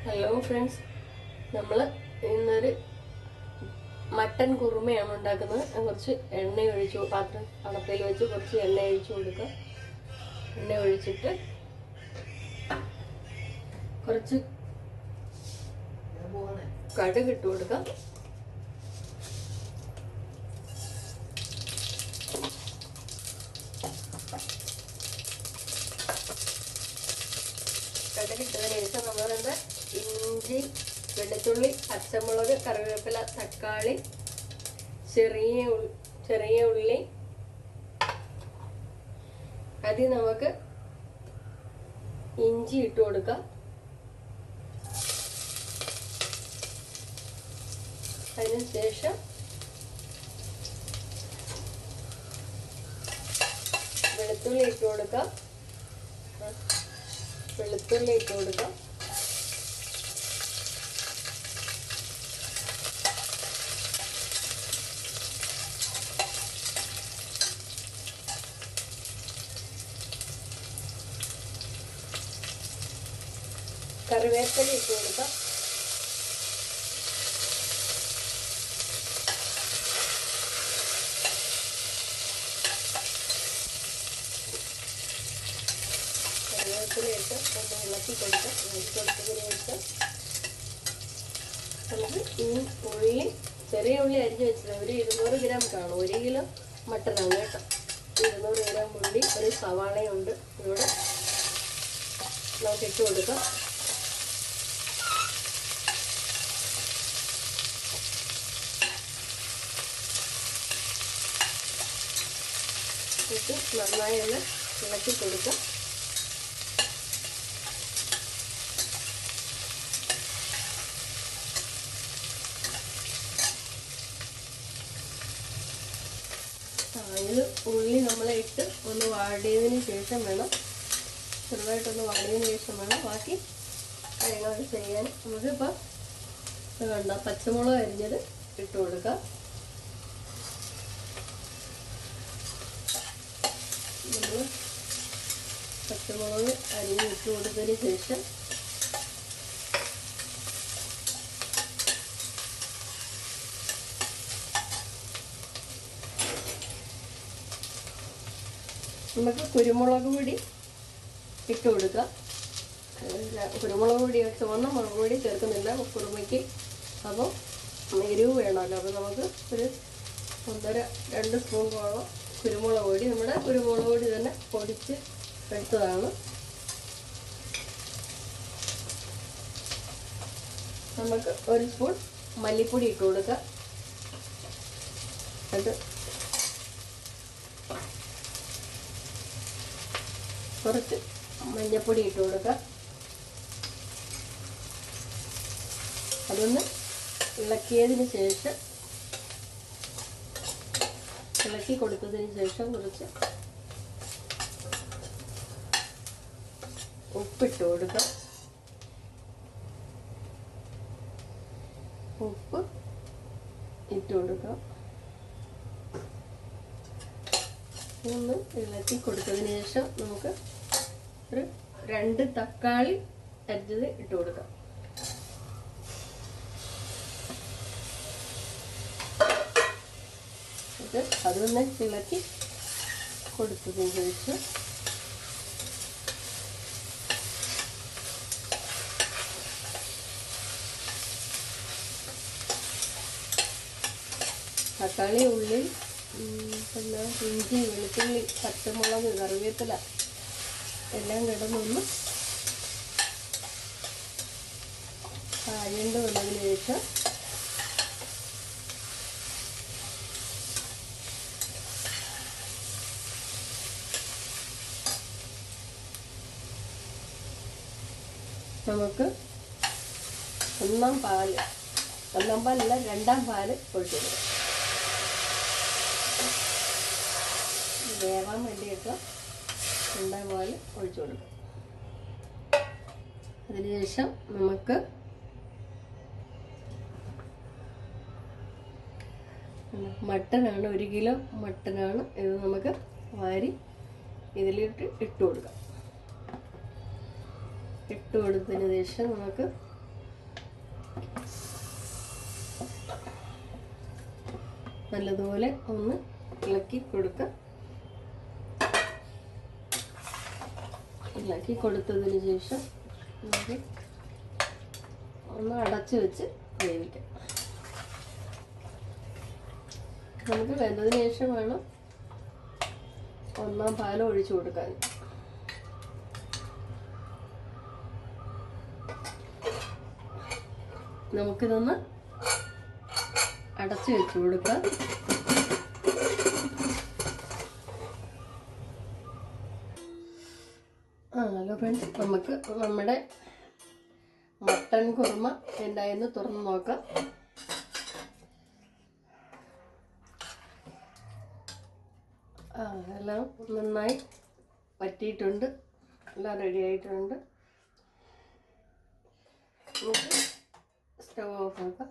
Hello friends, നമ്മൾ ഇന്നൊരു mutton കുറുമയാണ് ഉണ്ടാക്കുന്നത്. കുറച്ച് എണ്ണ ഒഴിച്ചു, പാത്രം അടപ്പയിൽ വെച്ച് കുറച്ച് എണ്ണ ഒഴിച്ചു കൊടുക്കുക. എണ്ണ ഒഴിച്ചിട്ട് കുറച്ച് കടുക് ഇട്ട് കൊടുക്കുക. കടുകിട്ടതിന് ശേഷം നമ്മളെന്താ ഇഞ്ചി, വെളുത്തുള്ളി, പച്ചമുളക്, കറിവേപ്പില, തക്കാളി, ചെറിയ ഉള്ളി, അതിൽ നമുക്ക് ഇഞ്ചി ഇട്ട് കൊടുക്കാം. അതിനുശേഷം വെളുത്തുള്ളി ഇട്ട് കൊടുക്കാം. കറിവേപ്പില ഇട്ട് കൊടുക്കാം. കറിവേപ്പില ഇട്ട് ഒന്ന് ഇളക്കി കൊടുക്കാം. കൊടുത്തതിന് ശേഷം നമുക്ക് ഈ ഉള്ളി, ചെറിയ ഉള്ളി അരിഞ്ഞ് വെച്ചത് ഒരു 200 ഗ്രാം കാണും. 1 കിലോ മട്ടനാണ് കേട്ടോ. 200 ഗ്രാം ഉള്ളി, ഒരു സവാളയുണ്ട് ഇവിടെ നമുക്ക് ഇട്ട് കൊടുക്കാം. ഇട്ട് നന്നായി ഒന്ന് ഇളക്കി കൊടുക്കാം. ഇത് ഉള്ളി നമ്മളെ ഇട്ട് ഒന്ന് വാടിയതിന് ശേഷം വേണം, ചെറുതായിട്ടൊന്ന് വാടിയതിന് ശേഷം വേണം ബാക്കി കാര്യങ്ങളൊക്കെ ചെയ്യാൻ. നമുക്കിപ്പോൾ കണ്ട പച്ചമുളക് അരിഞ്ഞത് ഇട്ട് കൊടുക്കാം. നമ്മൾ പച്ചമുളക് അരിഞ്ഞ് ഇട്ട് കൊടുത്തതിന് ശേഷം നമുക്ക് കുരുമുളക് പൊടി ഇട്ട് കൊടുക്കാം. കുരുമുളക് പൊടി, ചുവന്ന മുളക് പൊടി ചേർക്കുന്നില്ല കുറുമയ്ക്ക്. അപ്പോൾ എരിവ് വേണമല്ലോ. അപ്പോൾ നമുക്ക് ഒരു 1.5-2 സ്പൂണോളം കുരുമുളക് പൊടി, നമ്മുടെ കുരുമുളക് പൊടി തന്നെ പൊടിച്ച് എടുത്തതാണ്. നമുക്ക് 1 സ്പൂൺ മല്ലിപ്പൊടി ഇട്ട് കൊടുക്കാം. അത് കുറച്ച് മഞ്ഞൾപ്പൊടി ഇട്ട് കൊടുക്കാം. അതൊന്ന് ഇളക്കിയതിന് ശേഷം, ഇളക്കി കൊടുത്തതിന് ശേഷം കുറച്ച് ഉപ്പിട്ട് കൊടുക്കാം. ഉപ്പ് ഇട്ട് കൊടുക്കാം. ഒന്ന് ഇളക്കി കൊടുത്തതിന് ശേഷം നമുക്ക് ഒരു 2 തക്കാളി അരിഞ്ഞത് ഇട്ട് കൊടുക്കാം. അതൊന്ന് ഇളക്കി കൊടുത്തതിന് ശേഷം തക്കാളി, ഉള്ളി, പിന്നെ ഇഞ്ചി, വെളുത്തുള്ളി, പച്ചമുളക്, കറിവേപ്പില എല്ലാം കിടന്നൊന്ന് കായണ്ട് വന്നതിന് ശേഷം നമുക്ക് ഒന്നാം പാലല്ല 2-ാം പാല് ഒഴിച്ചു കൊടുക്കാം. വേവാൻ വേണ്ടിയിട്ട് 2-ാം പാല് ഒഴിച്ചു കൊടുക്കാം. അതിനുശേഷം നമുക്ക് മട്ടനാണ്, 1 കിലോ മട്ടനാണ്. ഇത് നമുക്ക് വാരി ഇതിലിട്ട് ഇട്ട് കൊടുക്കാം. ഇട്ട് കൊടുത്തതിന് ശേഷം നമുക്ക് നല്ലതുപോലെ ഒന്ന് ഇളക്കി കൊടുക്കുക. ഇളക്കി കൊടുത്തതിന് ശേഷം നമുക്ക് ഒന്ന് അടച്ച് വെച്ച് വേവിക്കാം. നമുക്ക് വെന്തതിന് ശേഷം വേണം ഒന്നാം പാലം ഒഴിച്ചു കൊടുക്കാൻ. നമുക്കിതൊന്ന് അടച്ചു വെച്ച് കൊടുക്കാം. ഹലോ ഫ്രണ്ട്സ്, നമുക്ക് നമ്മുടെ മട്ടൻ കുറുമ എന്തായെന്ന് തുറന്ന് നോക്കാം. എല്ലാം നന്നായി വറ്റിയിട്ടുണ്ട്, എല്ലാം റെഡി ആയിട്ടുണ്ട്. നമുക്ക് സ്റ്റവ് ഓഫ് ആക്കാം.